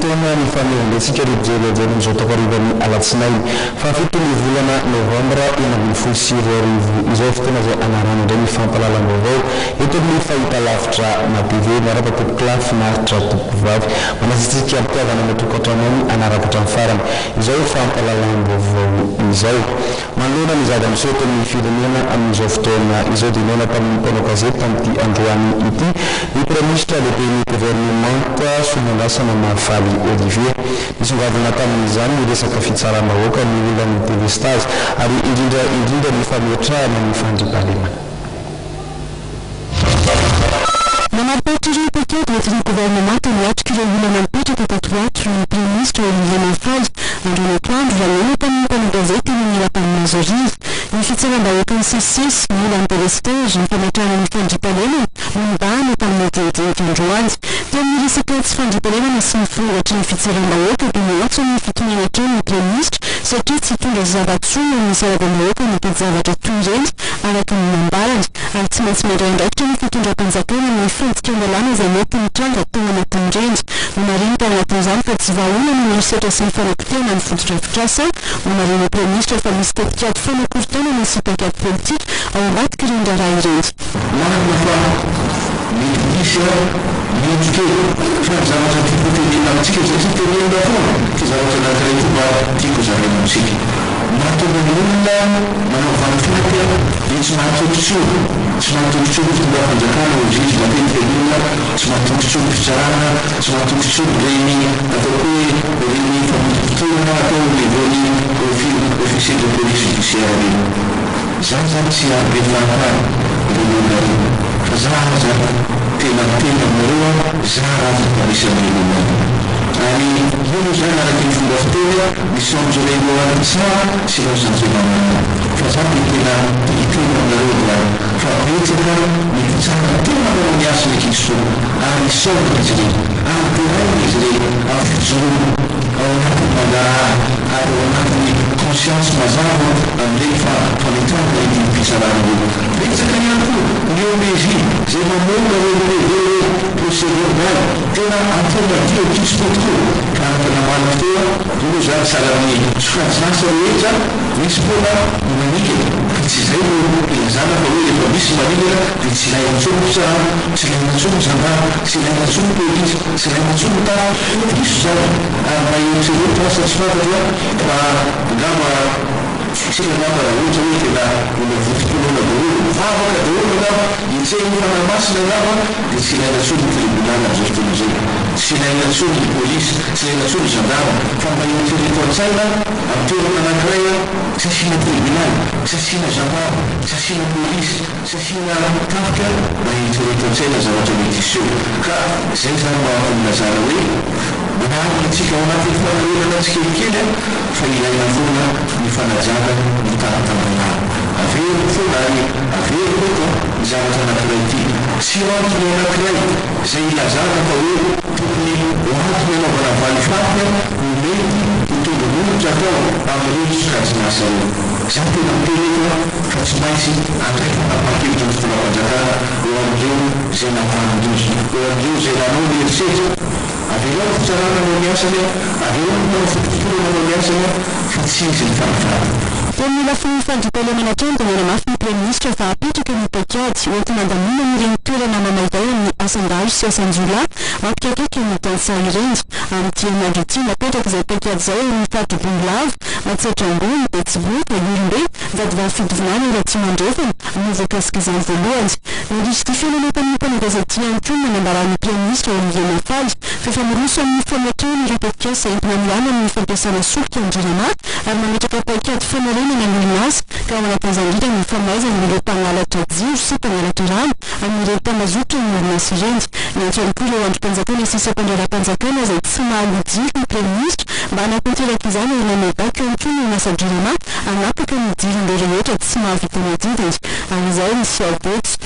fotoana ny famerentsika rejerejery amin'izao takarivany alatsinainy fa fitony volana novambra enambin'ny folo sy roa arivo izao fotoana zay anarana indray ny fampalalam-baovao eto amin'ny fahita lavitra na tv miaraka tompokila finaritra tompovavy manasitsika mpitiavana matokatranony anaraka hatrany farany izao fampalalam-baovao izao manoloana ny zava miseho eto amin'ny firenena amin'izao fotoana izao dia nona tamin'ny mpanao gazety tamin'ity androany ity ny praministra lehiben'ny gouvernementa somandrasana mahafaly Olivier nisongadina tamin'izany ny resaka fitsarana-bahoaka ny olona délestage ary indrindra ny fametrahana ny fandriam-pahalemana. Manaripahitra ireo paikety entin'ny gouvernementa niatrika ireo olana mipetraka tato ato ny praministra Olivier Mahafaly androany atoandro lanona tamin'ny mpanao gazety ny Rapanamazorivo ny fitsarana-bahoaka ny CCS ny olana délestage ny fametrahana ny fandriam-pahalemana no mibahana tamin'ny didinika androany dia amin'ny resaka tsy fandriam-pahalemana sy ny finoratra ny fitsarana-bahoaka dia miantso ny fitonena trano ny praministra satria tsy hitondra zava-tsoa ny sarabam-bahoaka ny tety zavatra toy ireny araka ny mambarany ary tsy maintsy mandraindraikitra ny fitondram-panjakana ny fanjikan-dalàna izay mety mitranga tao anatin'ireny no mariny tao anatin'izany fa tsy vahoana ny mierisetra sy ny fanapotehana ny fototra-fitrasa no mariny ny praministra fa misy tetikady fanakoritana ny sy paikady politika ao ambatika ireny raharaha ireny. Mietike fa zavatra tiako tenena amintsika zay tsy tenena foana ty zavatra anankiray fomba tiako zaraina amintsika mahatonga ny olona manao vanifety dia tsy mahatototsoa ny fomba fanjakana ozizy matetika ny olona tsy mahatototsoa ny fitsarana tsy mahatototsoa reny atao hoe reny famotototoana atao niveaun'ny officier de police judiciaire reny zany zany tsy abe fahafahana ireny olona reny fa zaza tena aminareo zaza anisan'ireny olona ary io zany araky ny fomba fiteny misy amin'izao reny tsara sy laozanjemana fa zany tena iteny aminareo dia fa betsaka ny fitsara tena manao ny asa ny kristoa ary saovana izy reny ary teraina izy reny amin'ny fijoroana ao anatin'ny mandaha ary ao anatin'ny conscience mazava amin'ireny fametrahana ity fitsarana io betsaka ihany koa ny OBJ zay mamoaka reo procédural tena antena dio kristo tokoa ka tena marina fotoa io zany salan'ny sokajinasa rehetra misy foana ny manikana tsy zay no ilazana fa hoe efa misy manikana dia tsy ilaina intsony fitsarana tsy ilaina intsony zandara tsy ilaina intsony polisy tsy ilaina intsony tara kristo zany ary maheritreretra asa tsy fantatra fa ngamba sila ngamba raha ohatra hoe tena olona vototonona daholo mivavaka daholo ngamba itsehny fanamasina ngamba dia tsy ilaina intsony ny tribunal am'izao fotoana zay tsy ilaina intsony ny polisy tsy ilaina intsony ny gendarme fa maheritrereto an-tsaina amin'ny toerana anankiray tsy asiana tribunal tsy asiana gendarme tsy asiana polisy tsy asiana tafika maheritrereto an-tsaina zavatra mety iseho ka zay zany mahatonilazara hoe manarina tsika ao anatin'ny fanarenana tsikelikely fa ilaina foana ny fanajana ny taratambanana avero foana ary avero koa ny zavatra anankiray ity tsy antony anankiray zay ilazana fa hoe tokony hoantony anaovana valifafy no mety hitondron'olotra atao amin'ireny sokajinasa reo zany tena mitereto fa tsy maintsy andraiky apakevitra ny fotoram-panjakana eo amin'ireo zay navanindrozy eo amin'ireo zay nanao ny erisetra aveo fitsarana manao ny asany aveo manao fototorana manao ny asany fa tsy izy ny farafara. Dia mila fandriam-pahalemana hatrany dia manamafy ny praministra fa apetraka ny paikady entina andamina ireny toerana mamaizao ny asan-dalo sy asan-jola mampikaikaiky ny tansa ireny amin'ity andro ity napetraka izay paikady izay ny Fato-Bonglavo Matsatram-bony Betsiboka Iolombe vadivavy fidovinana Ratsy Mandrefana Mozakasika izany voalohany nandrisy ity fiainana tamin'ny mpanao gazety ihany koa manambarany praministra Olivier Mahafaly fefamiroso amin'ny fametrahana ireo paikady entina miala amin'ny fampiasana solika an-drirana ary mametraka paikady fanarenana ny orinasa ka ao anatin'izany indrindra ny famaizana ireo mpangalatra jiro sy mpangalatra rano amin'ireo mpamazotra ny orinasa ireny miantso ihany koa ireo androm-panjakana sy isam-pandraram-panjakana izay tsy mahalojiry ny praministra mba hanakonteraka izany ary namebaka ihany koa ny orinasa-drirana hanapaka ny diron'ireo rehetra tsy mahavita madidiny ary izay ny siabetsy